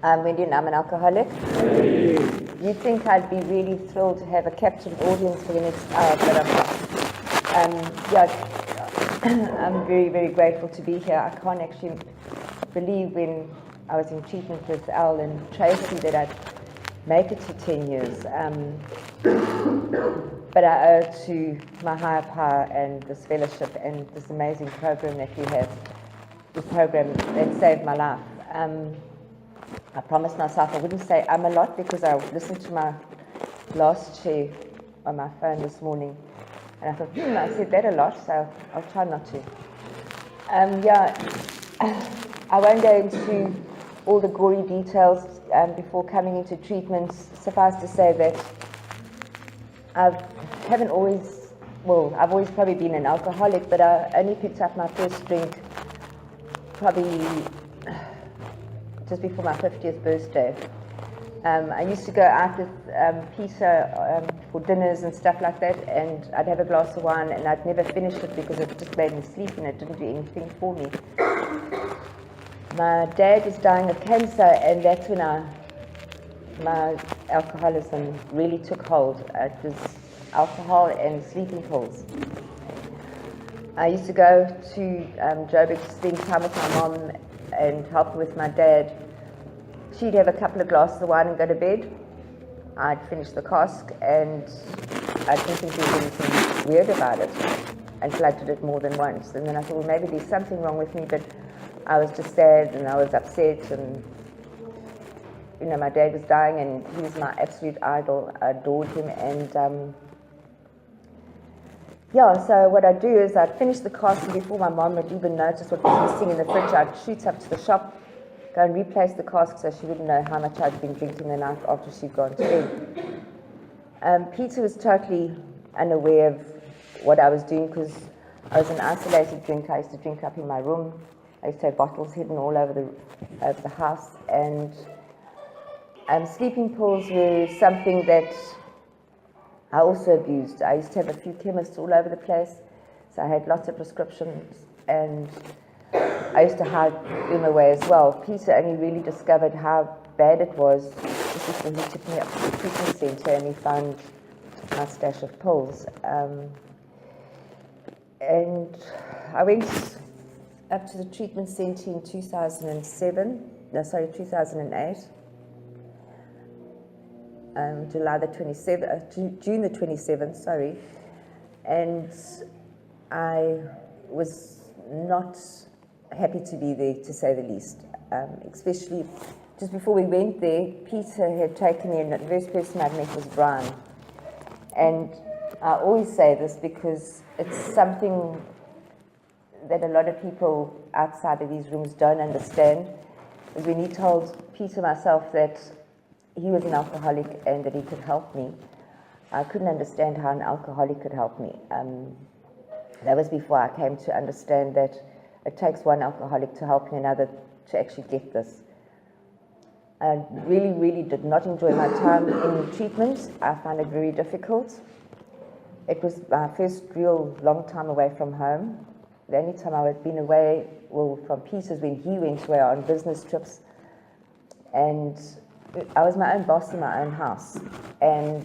I'm Wendy and I'm an alcoholic. You'd think I'd be really thrilled to have a captive audience for the next hour, but I'm not. I'm very, very grateful to be here. I can't actually believe when I was in treatment with Al and Tracy that I'd make it to 10 years. But I owe it to my higher power and this fellowship and this amazing program that we have, the program that saved my life. I promised myself I wouldn't say a lot because I listened to my last share on my phone this morning and I thought, I said that a lot, so I'll try not to. I won't go into all the gory details before coming into treatment. Suffice to say that I've always probably been an alcoholic, but I only picked up my first drink probably just before my 50th birthday. I used to go out with Peter for dinners and stuff like that, and I'd have a glass of wine and I'd never finish it because it just made me sleep and it didn't do anything for me. My dad was dying of cancer, and that's when my alcoholism really took hold. It was alcohol and sleeping pills. I used to go to Joburg to spend time with my mom and help with my dad. She'd have a couple of glasses of wine and go to bed. I'd finish the cask and I didn't think there was anything weird about it until I did it more than once. And then I thought, well, maybe there's something wrong with me, but I was just sad and I was upset, and my dad was dying and he was my absolute idol. I adored him, and so what I'd do is I'd finish the cask, and before my mom would even notice what was missing in the fridge, I'd shoot up to the shop, go and replace the cask so she wouldn't know how much I'd been drinking the night after she'd gone to bed. Peter was totally unaware of what I was doing because I was an isolated drinker. I used to drink up in my room. I used to have bottles hidden all over the house, and sleeping pills were something that I also abused. I used to have a few chemists all over the place, so I had lots of prescriptions, and I used to hide them away as well. Peter only really discovered how bad it was just before he took me up to the treatment centre and he found my stash of pills. And I went up to the treatment centre in 2008. June the 27th, and I was not happy to be there, to say the least. Especially just before we went there, Peter had taken me, and the first person I'd met was Brian. And I always say this because it's something that a lot of people outside of these rooms don't understand, is when he told Peter and myself that he was an alcoholic and that he could help me. I couldn't understand how an alcoholic could help me. That was before I came to understand that it takes one alcoholic to help another to actually get this. I really, really did not enjoy my time in treatment. I found it very difficult. It was my first real long time away from home. The only time I had been away, from Peter's, when he went away on business trips. And I was my own boss in my own house. And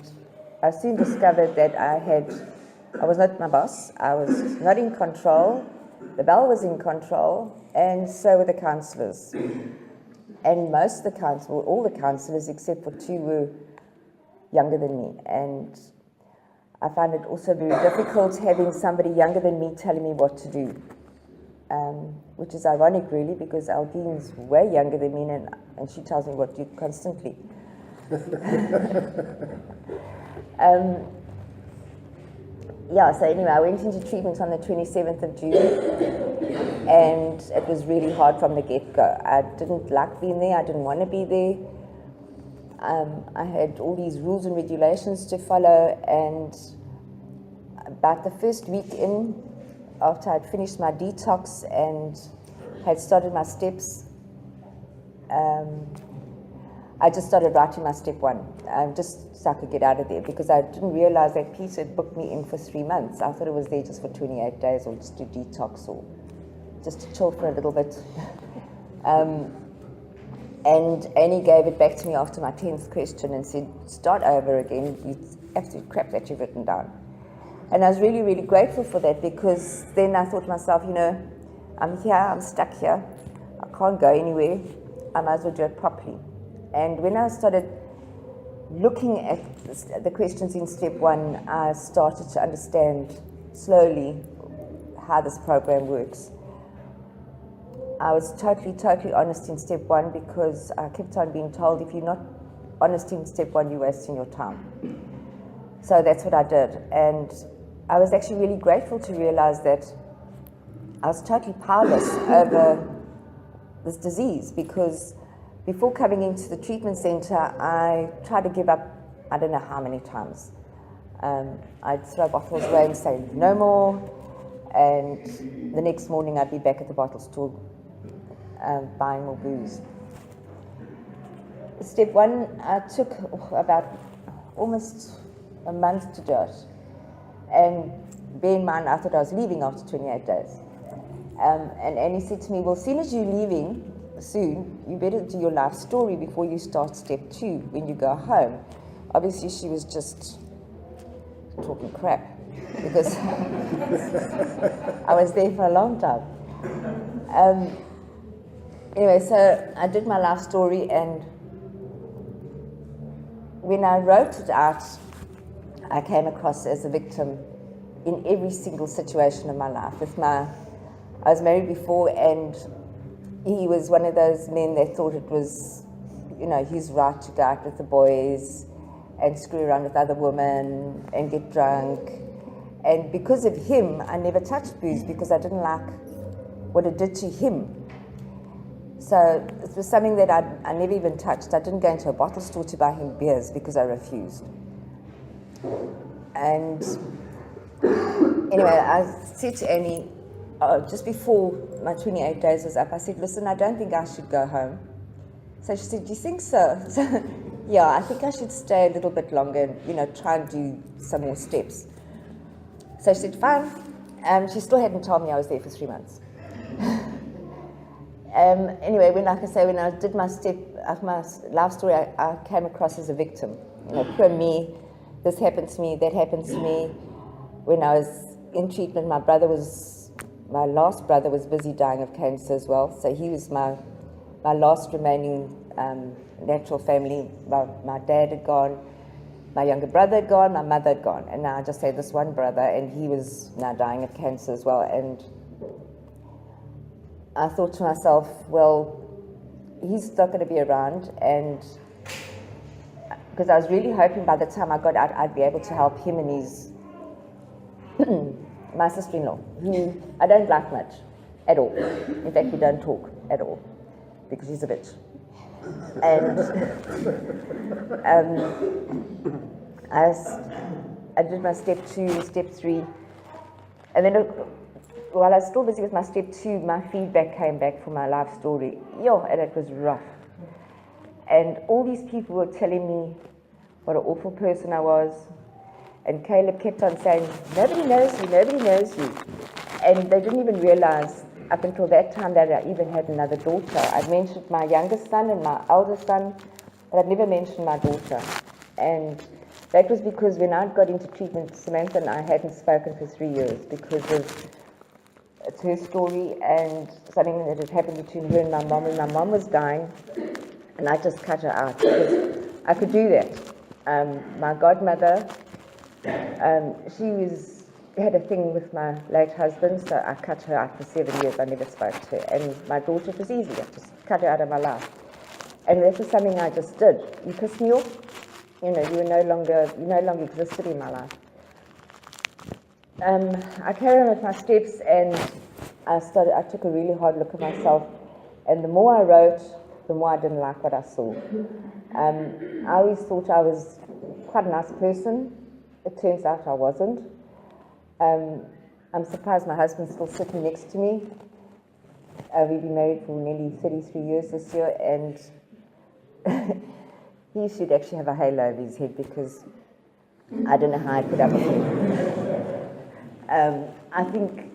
I soon discovered that I was not my boss. I was not in control. The bell was in control, and so were the counsellors. And most of the counsellors, all the counsellors except for two, were younger than me. And I found it also very difficult having somebody younger than me telling me what to do, which is ironic, really, because Aldine's way younger than me, and she tells me what to do constantly. So anyway, I went into treatment on the 27th of June, and it was really hard from the get-go. I didn't like being there. I didn't want to be there. I had all these rules and regulations to follow, and about the first week in, after I'd finished my detox and had started my steps, I just started writing my step one, just so I could get out of there, because I didn't realize that Peter had booked me in for 3 months. I thought it was there just for 28 days or just to detox or just to chill for a little bit. And Annie gave it back to me after my 10th question and said, start over again, it's absolute crap that you've written down. And I was really, really grateful for that, because then I thought to myself, I'm here, I'm stuck here, I can't go anywhere, I might as well do it properly. And when I started looking at the questions in step 1, I started to understand slowly how this program works. I was totally honest in step 1, because I kept on being told, if you're not honest in step 1, you're wasting your time. So that's what I did. And I was actually really grateful to realize that I was totally powerless over this disease, because before coming into the treatment center, I tried to give up, I don't know how many times. I'd throw bottles away and say, no more. And the next morning I'd be back at the bottle store buying more booze. Step 1, I took about almost a month to do it. And bear in mind, I thought I was leaving after 28 days. And Annie said to me, well, as soon as you're leaving, soon, you better do your life story before you start step 2 when you go home. Obviously, she was just talking crap, because I was there for a long time. Anyway, so I did my life story, and when I wrote it out, I came across as a victim in every single situation of my life. I was married before, and he was one of those men that thought it was, his right to go out with the boys and screw around with other women and get drunk. And because of him, I never touched booze, because I didn't like what it did to him. So it was something that I never even touched. I didn't go into a bottle store to buy him beers, because I refused. And anyway, I said to Annie, just before my 28 days was up, I said, listen, I don't think I should go home. So she said, do you think so? So yeah, I think I should stay a little bit longer and, try and do some more steps. So she said, fine. She still hadn't told me I was there for 3 months. Anyway, when I did my life story, I came across as a victim. Poor me, this happened to me, that happened to me. When I was in treatment, my last brother was busy dying of cancer as well. So he was my last remaining natural family. My dad had gone, my younger brother had gone, my mother had gone. And now I just had this one brother, and he was now dying of cancer as well. And I thought to myself, well, he's not going to be around, and because I was really hoping by the time I got out, I'd be able to help him and his my sister-in-law, who I don't like much at all. In fact, we don't talk at all, because she's a bitch. And I did my step 2, step 3, and then while I was still busy with my step 2, my feedback came back for my life story. And it was rough. And all these people were telling me what an awful person I was. And Caleb kept on saying, nobody knows you, nobody knows you. And they didn't even realize up until that time that I even had another daughter. I'd mentioned my youngest son and my eldest son, but I'd never mentioned my daughter. And that was because when I got into treatment, Samantha and I hadn't spoken for 3 years, because it's her story and something that had happened between her and my mom. And my mom was dying, and I just cut her out, because I could do that. My godmother, she had a thing with my late husband, so I cut her out for 7 years. I never spoke to her. And my daughter, it was easy. I just cut her out of my life. And that was something I just did. You pissed me off, you no longer existed in my life. I carried on with my steps, and I took a really hard look at myself, and the more I wrote, the more I didn't like what I saw. I always thought I was quite a nice person. It turns out I wasn't. I'm surprised my husband's still sitting next to me. We've been married for nearly 33 years this year, and he should actually have a halo over his head, because I don't know how I put up with him. I think,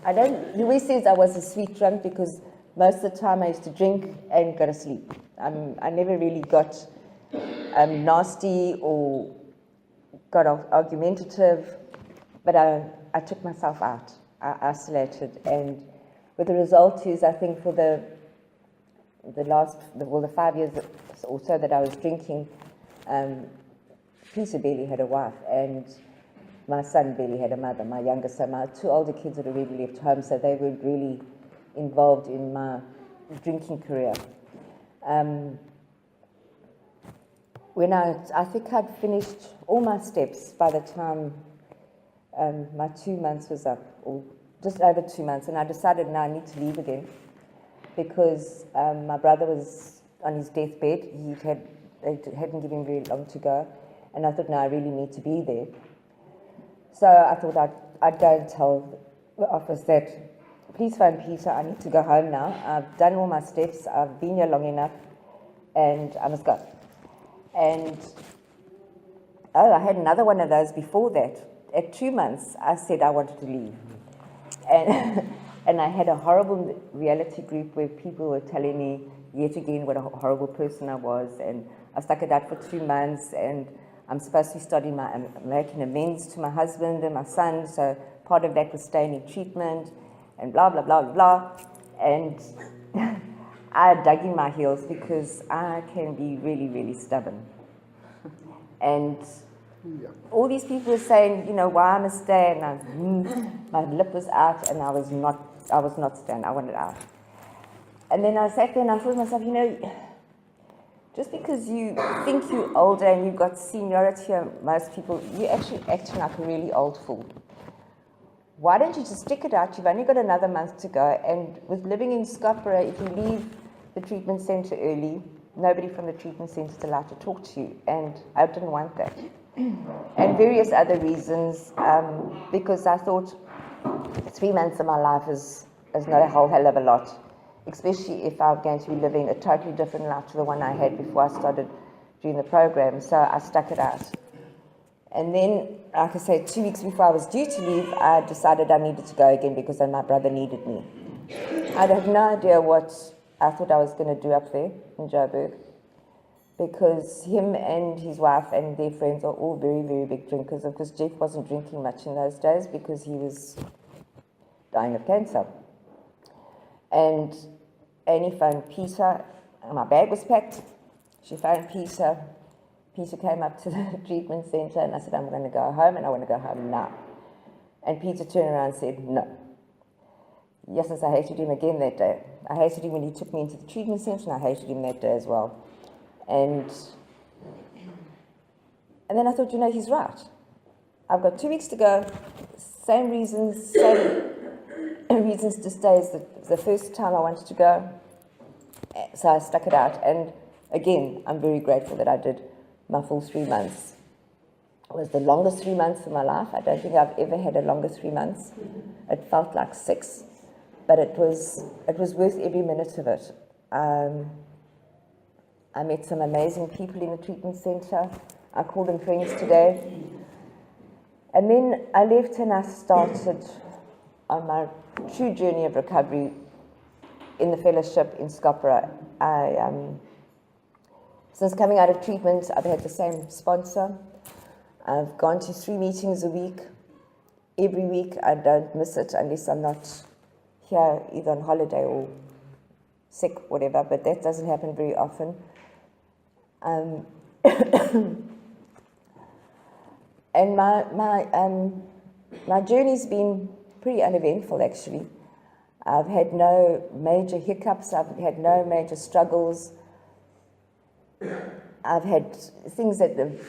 he always says I was a sweet drunk, because most of the time I used to drink and go to sleep. I never really got nasty or got argumentative, but I took myself out. I isolated, and what the result is, I think for the 5 years or so that I was drinking, Peter barely had a wife, and my son barely had a mother. My younger son, my two older kids had already left home, so they weren't really involved in my drinking career. When I think I'd finished all my steps by the time my 2 months was up, or just over 2 months, and I decided now I need to leave again because my brother was on his deathbed. They hadn't given him very long to go, and I thought, no, I really need to be there. So I thought I'd go and tell the office that, please phone Peter, I need to go home now. I've done all my steps, I've been here long enough, and I must go. And I had another one of those before that. At 2 months, I said I wanted to leave. And I had a horrible reality group where people were telling me yet again what a horrible person I was, and I stuck it out for 2 months, and I'm supposed to be making amends to my husband and my son, so part of that was staying in treatment, and blah, blah, blah, blah. And I dug in my heels because I can be really, really stubborn. And all these people were saying, why I must stay, and my lip was out, and I was not staying, I wanted out. And then I sat there and I thought to myself, just because you think you're older and you've got seniority on most people, you're actually acting like a really old fool. Why don't you just stick it out? You've only got another month to go, and with living in Scotland, if you leave the treatment centre early, nobody from the treatment centre is allowed to talk to you, and I didn't want that. And various other reasons, because I thought 3 months of my life is not a whole hell of a lot, especially if I'm going to be living a totally different life to the one I had before I started doing the program. So I stuck it out. And then, like I say, 2 weeks before I was due to leave, I decided I needed to go again because then my brother needed me. I had no idea what I thought I was going to do up there in Joburg, because him and his wife and their friends are all very, very big drinkers. Of course, Jeff wasn't drinking much in those days because he was dying of cancer. And Annie phoned Peter, and my bag was packed. She phoned Peter. Peter came up to the treatment centre, and I said, I'm going to go home, and I want to go home now. And Peter turned around and said, no. Yes, I hated him again that day. I hated him when he took me into the treatment centre, and I hated him that day as well. And then I thought, he's right. I've got 2 weeks to go, same reasons to stay as the first time I wanted to go. So I stuck it out. And again, I'm very grateful that I did my full 3 months. It was the longest 3 months of my life. I don't think I've ever had a longer 3 months. It felt like 6, but it was worth every minute of it. I met some amazing people in the treatment centre. I call them friends today. And then I left and I started on my true journey of recovery in the fellowship in Scopera. Since coming out of treatment, I've had the same sponsor. I've gone to 3 meetings a week. Every week, I don't miss it unless I'm not here, either on holiday or sick, whatever, but that doesn't happen very often. And my journey's been pretty uneventful, actually. I've had no major hiccups. I've had no major struggles. I've had things that I've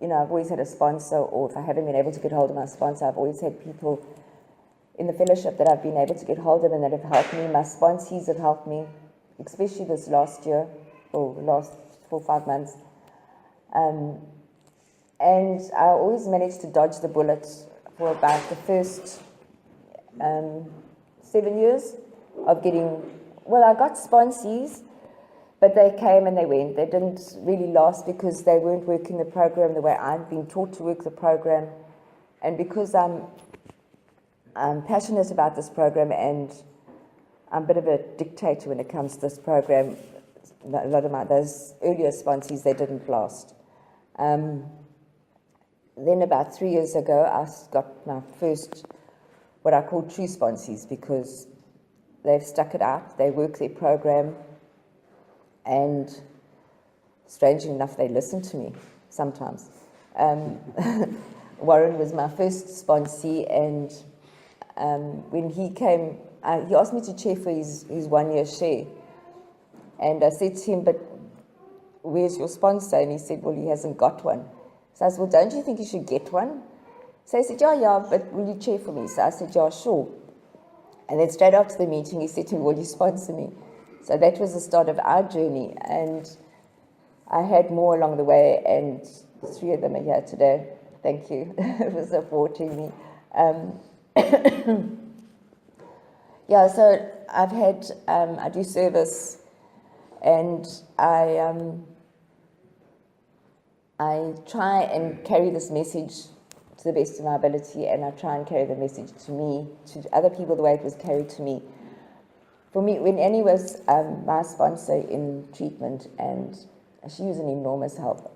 always had a sponsor, or if I haven't been able to get hold of my sponsor, I've always had people in the fellowship that I've been able to get hold of and that have helped me. My sponsees have helped me, especially this last year, or last 4 or 5 months. And I always managed to dodge the bullet for about the first 7 years of getting, I got sponsees, but they came and they went. They didn't really last because they weren't working the program the way I'd been taught to work the program. And because I'm passionate about this program, and I'm a bit of a dictator when it comes to this program. A lot of those earlier sponsees, they didn't last. Then about 3 years ago, I got my first, what I call true sponsees, because they've stuck it out, they work their program, and strangely enough, they listen to me sometimes. Warren was my first sponsee, and when he came, he asked me to chair for his 1 year share. And I said to him, but where's your sponsor? And he said, well, he hasn't got one. So I said, well, don't you think you should get one? So he said, yeah, but will you chair for me? So I said, yeah, sure. And then straight after the meeting, he said to me, will you sponsor me? So that was the start of our journey. And I had more along the way, and 3 of them are here today. Thank you for supporting me. Yeah, so I've had, I do service, and I try and carry this message to the best of my ability, and I try and carry the message to me, to other people, the way it was carried to me. For me, when Annie was my sponsor in treatment, and she was an enormous help.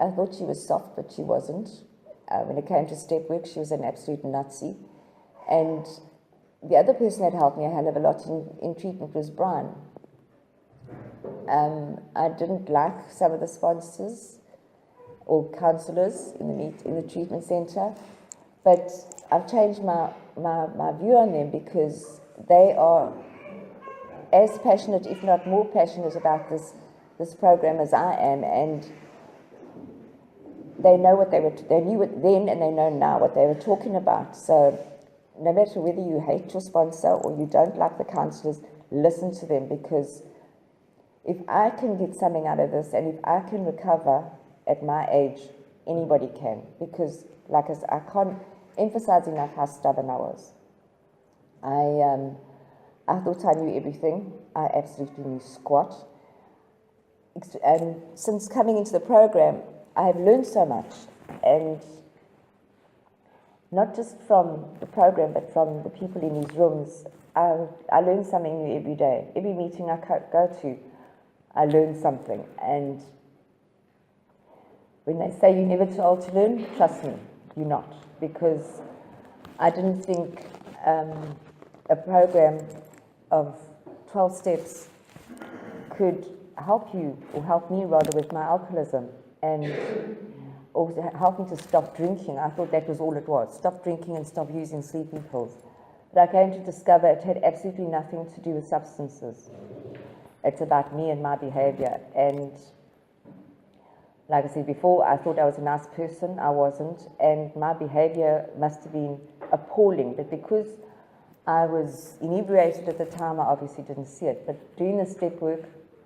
I thought she was soft, but she wasn't. When it came to step work, she was an absolute Nazi. And the other person that helped me a hell of a lot in treatment was Brian. I didn't like some of the sponsors or counsellors in the treatment centre, but I've changed my view on them, because they are as passionate, if not more passionate, about this program as I am, and they know what they knew it then, and they know now what they were talking about. So no matter whether you hate your sponsor or you don't like the counsellors, listen to them, because if I can get something out of this, and if I can recover at my age, anybody can. Because, like I said, I can't emphasize enough how stubborn I was. I thought I knew everything. I absolutely knew squat. And since coming into the program, I have learned so much, and not just from the program, but from the people in these rooms. I learn something new every day. Every meeting I go to, I learn something. And when they say you're never too old to learn, trust me, you're not. Because I didn't think a program of 12 steps could help you, or help me rather, with my alcoholism, and also help me to stop drinking. I thought that was all it was, stop drinking and stop using sleeping pills. But I came to discover it had absolutely nothing to do with substances. It's about me and my behavior. And like I said before, I thought I was a nice person. I wasn't, and my behavior must have been appalling. But because I was inebriated at the time, I obviously didn't see it. But doing the step work,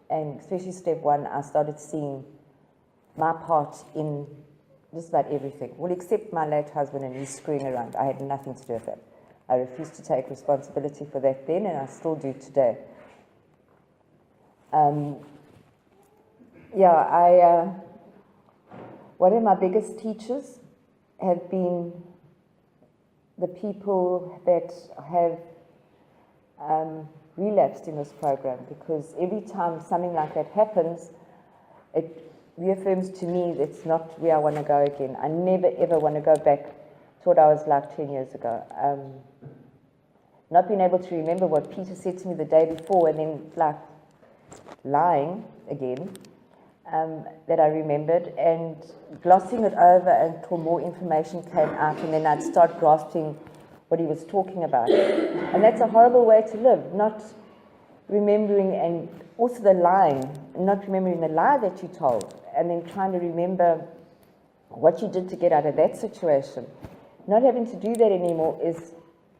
and especially step 1, I started seeing my part in just about everything. Well, except my late husband and his screwing around. I had nothing to do with that. I refused to take responsibility for that then, and I still do today. One of my biggest teachers have been the people that have relapsed in this program, because every time something like that happens, it reaffirms to me that it's not where I want to go again. I never ever want to go back to what I was like 10 years ago. Not being able to remember what Peter said to me the day before, and then like lying again, that I remembered, and glossing it over until more information came out, and then I'd start grasping what he was talking about. And that's a horrible way to live, not remembering, and also the lying, not remembering the lie that you told, and then trying to remember what you did to get out of that situation. Not having to do that anymore is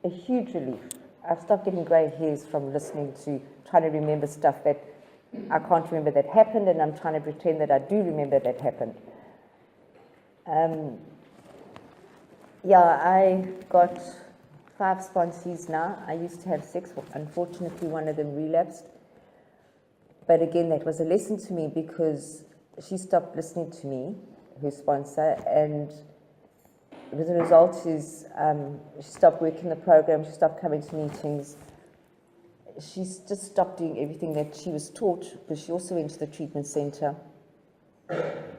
a huge relief. I've stopped getting grey hairs from listening to, trying to remember stuff that I can't remember that happened, and I'm trying to pretend that I do remember that happened. I got 5 sponsees now. I used to have 6. Unfortunately, one of them relapsed. But again, that was a lesson to me, because she stopped listening to me, her sponsor, and the result is she stopped working the program, she stopped coming to meetings. She's just stopped doing everything that she was taught, because she also went to the treatment center.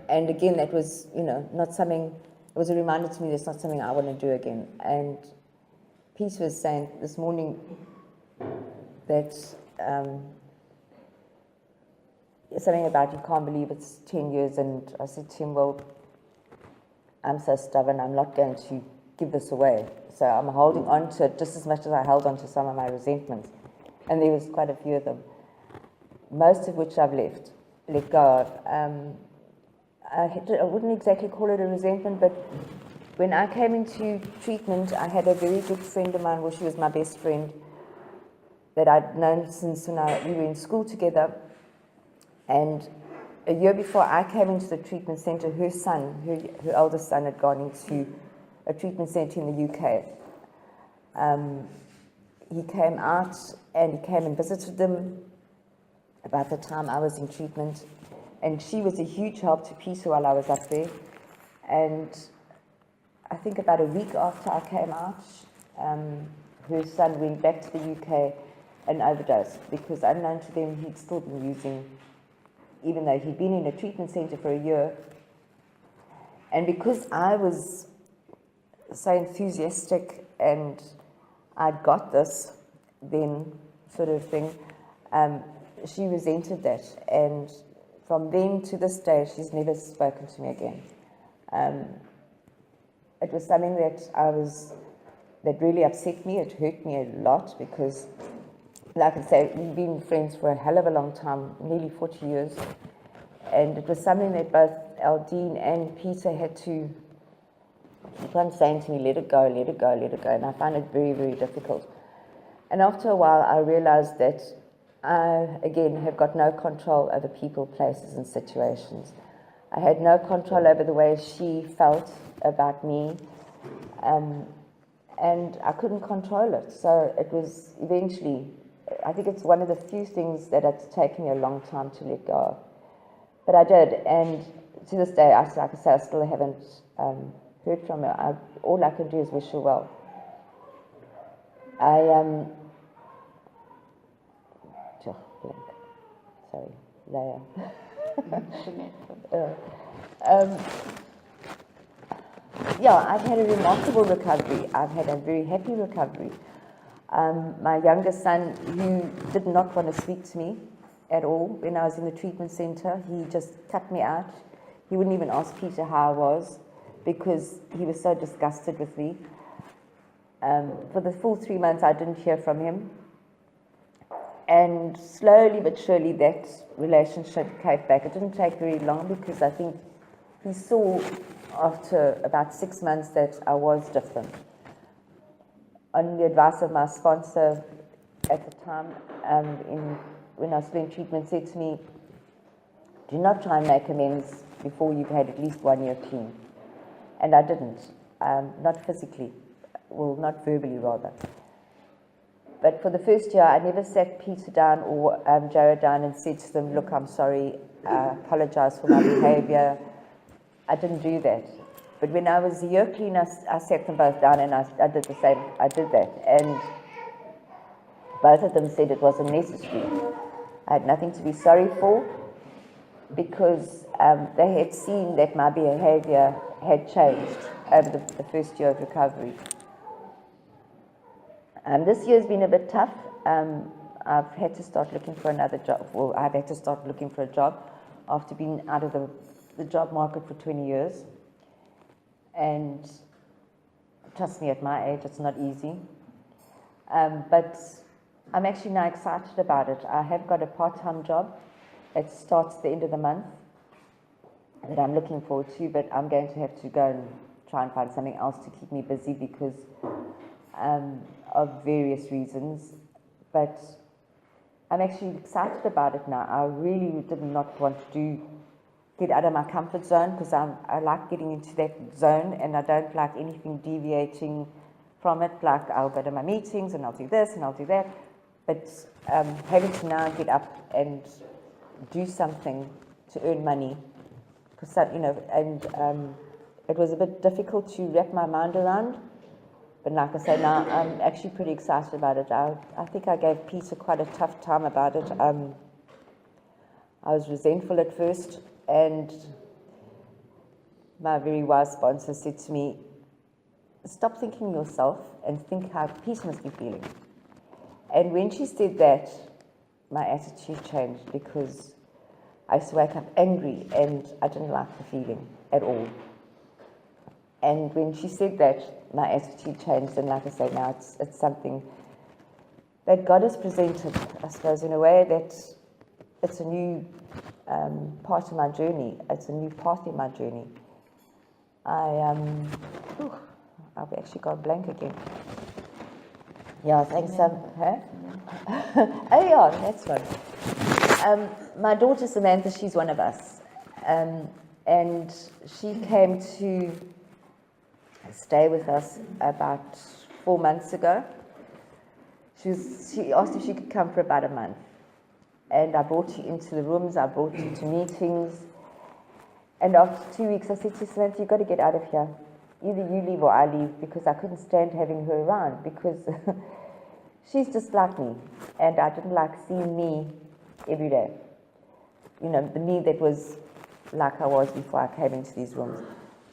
And again, that was, not something, it was a reminder to me that's not something I want to do again. And Peter was saying this morning that something about you can't believe it's 10 years, and I said to him, well, I'm so stubborn, I'm not going to give this away. So I'm holding on to it just as much as I held on to some of my resentments. And there was quite a few of them, most of which I've let go of. I wouldn't exactly call it a resentment, but when I came into treatment, I had a very good friend of mine, well, she was my best friend, that I'd known since we were in school together. And a year before I came into the treatment center, her son, her eldest son, had gone into a treatment center in the UK. He came out and he came and visited them about the time I was in treatment. And she was a huge help to Peter while I was up there. And I think about a week after I came out, her son went back to the UK and overdosed, because unknown to them, he'd still been using, even though he'd been in a treatment center for a year. And because I was so enthusiastic and I'd got this then sort of thing, she resented that. And from then to this day, she's never spoken to me again. It was something that really upset me. It hurt me a lot, because, like I say, we've been friends for a hell of a long time, nearly 40 years. And it was something that both Aldine and Peter had to keep on saying to me, let it go, let it go, let it go. And I found it very, very difficult. And after a while, I realized that I, again, have got no control over people, places, and situations. I had no control over the way she felt about me, and I couldn't control it. So it was eventually, I think it's one of the few things that it's taken me a long time to let go of. But I did, and to this day, like I say, I still haven't heard from her. All I can do is wish her well. Sorry, Leia. Yeah, I've had a remarkable recovery. I've had a very happy recovery. My youngest son, who did not want to speak to me at all when I was in the treatment center, he just cut me out. He wouldn't even ask Peter how I was, because he was so disgusted with me. For the full 3 months, I didn't hear from him. And slowly but surely, that relationship came back. It didn't take very long, because I think he saw after about 6 months that I was different. On the advice of my sponsor at the time, when I was in treatment, said to me, do not try and make amends before you've had at least 1 year clean. And I didn't, not physically, well, not verbally rather. But for the first year, I never sat Peter down or Jared down and said to them, look, I'm sorry, I apologize for my behavior. I didn't do that. But when I was a year clean, I sat them both down and I did the same. I did that. And both of them said it wasn't necessary. I had nothing to be sorry for, because they had seen that my behavior had changed over the first year of recovery. This year's been a bit tough. I've had to start looking for another job. Well, I've had to start looking for a job after being out of the job market for 20 years. And trust me, at my age, it's not easy. But I'm actually now excited about it. I have got a part-time job. It starts the end of the month that I'm looking forward to, but I'm going to have to go and try and find something else to keep me busy, because of various reasons. But I'm actually excited about it now. I really did not want to get out of my comfort zone, because I like getting into that zone, and I don't like anything deviating from it. Like, I'll go to my meetings and I'll do this and I'll do that. But having to now get up and do something to earn money, because it was a bit difficult to wrap my mind around. But like I say, now I'm actually pretty excited about it. I think I gave Peter quite a tough time about it. I was resentful at first, and my very wise sponsor said to me, stop thinking yourself and think how Peter must be feeling. And when she said that, my attitude changed, because I used to wake up angry and I didn't like the feeling at all. And when she said that, my attitude changed, and like I say, now it's something that God has presented, I suppose, in a way that it's a new part of my journey. It's a new path in my journey. I've actually gone blank again. Yeah, thanks. Huh? Oh yeah, that's one. My daughter Samantha, she's one of us, and she came to stay with us about 4 months ago. She asked if she could come for about a month, and I brought her into the rooms. I brought her to meetings, and after 2 weeks, I said to Samantha, "You've got to get out of here. Either you leave or I leave," because I couldn't stand having her around, because she's just like me, and I didn't like seeing me every day. You know, the me that was like I was before I came into these rooms.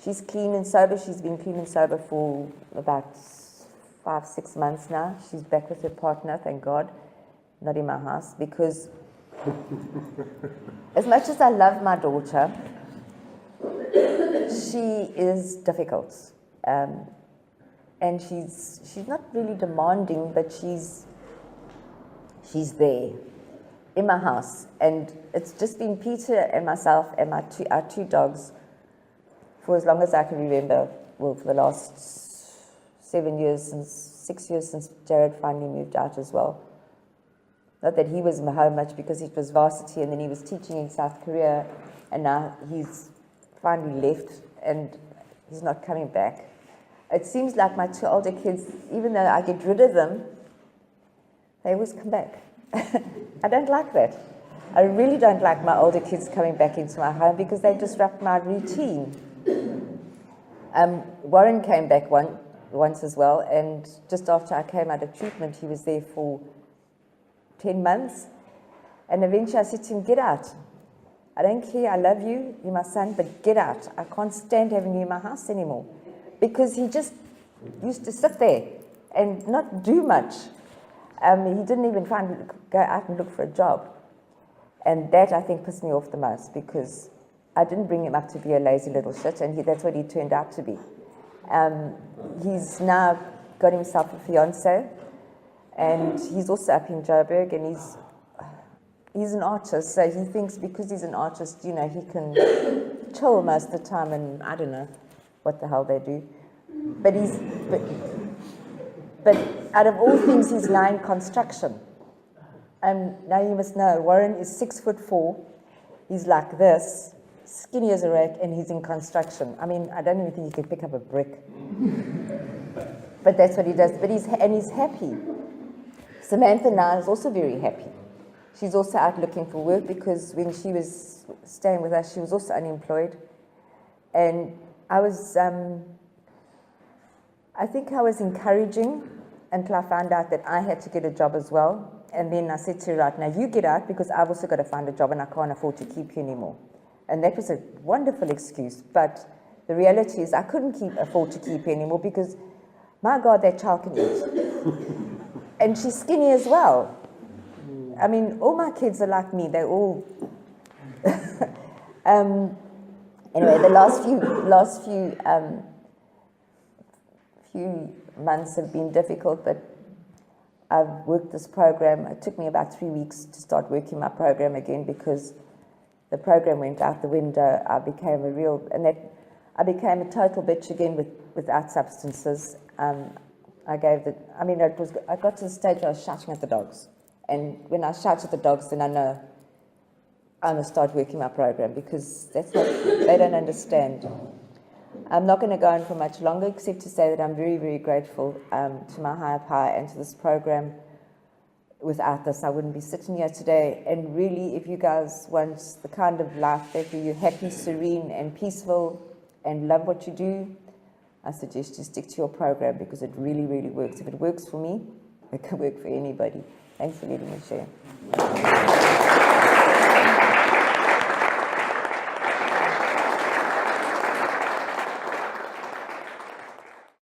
She's clean and sober. She's been clean and sober for about 5-6 months now. She's back with her partner, thank God, not in my house, because as much as I love my daughter, she is difficult. And she's not really demanding, but she's there in my house. And it's just been Peter and myself and our two dogs for as long as I can remember. Well, for the last 6 years since Jared finally moved out as well. Not that he was home much, because it was varsity, and then he was teaching in South Korea, and now he's finally left and he's not coming back. It seems like my two older kids, even though I get rid of them, they always come back. I don't like that. I really don't like my older kids coming back into my home, because they disrupt my routine. Warren came back once as well, and just after I came out of treatment, he was there for 10 months, and eventually I said to him, "Get out. I don't care, I love you, you're my son, but get out. I can't stand having you in my house anymore." Because he just used to sit there and not do much. He didn't even go out and look for a job. And that, I think, pissed me off the most, because I didn't bring him up to be a lazy little shit, and that's what he turned out to be. He's now got himself a fiance, and he's also up in Joburg, and he's an artist, so he thinks because he's an artist, you know, he can chill most of the time, and I don't know what the hell they do. But but out of all things, he's now in construction. Now you must know, Warren is 6'4". He's like this, skinny as a rake, and he's in construction. I mean, I don't even think he can pick up a brick. But that's what he does. But he's happy. Samantha now is also very happy. She's also out looking for work, because when she was staying with us, she was also unemployed. And I think I was encouraging until I found out that I had to get a job as well. And then I said to her, "Right, now you get out, because I've also got to find a job, and I can't afford to keep you anymore." And that was a wonderful excuse. But the reality is I couldn't afford to keep her anymore, because, my God, that child can eat. And she's skinny as well. I mean, all my kids are like me. They're all... Anyway, the last few months have been difficult, but I've worked this program. It took me about 3 weeks to start working my program again, because the program went out the window. I became a total bitch again without substances. I got to the stage where I was shouting at the dogs. And when I shout at the dogs, then I know I'm going to start working my program, because they don't understand. I'm not going to go on for much longer, except to say that I'm very, very grateful to my higher power and to this program. Without this, I wouldn't be sitting here today. And really, if you guys want the kind of life that you're happy, serene, and peaceful, and love what you do, I suggest you stick to your program because it really, really works. If it works for me, it can work for anybody. Thanks for letting me share.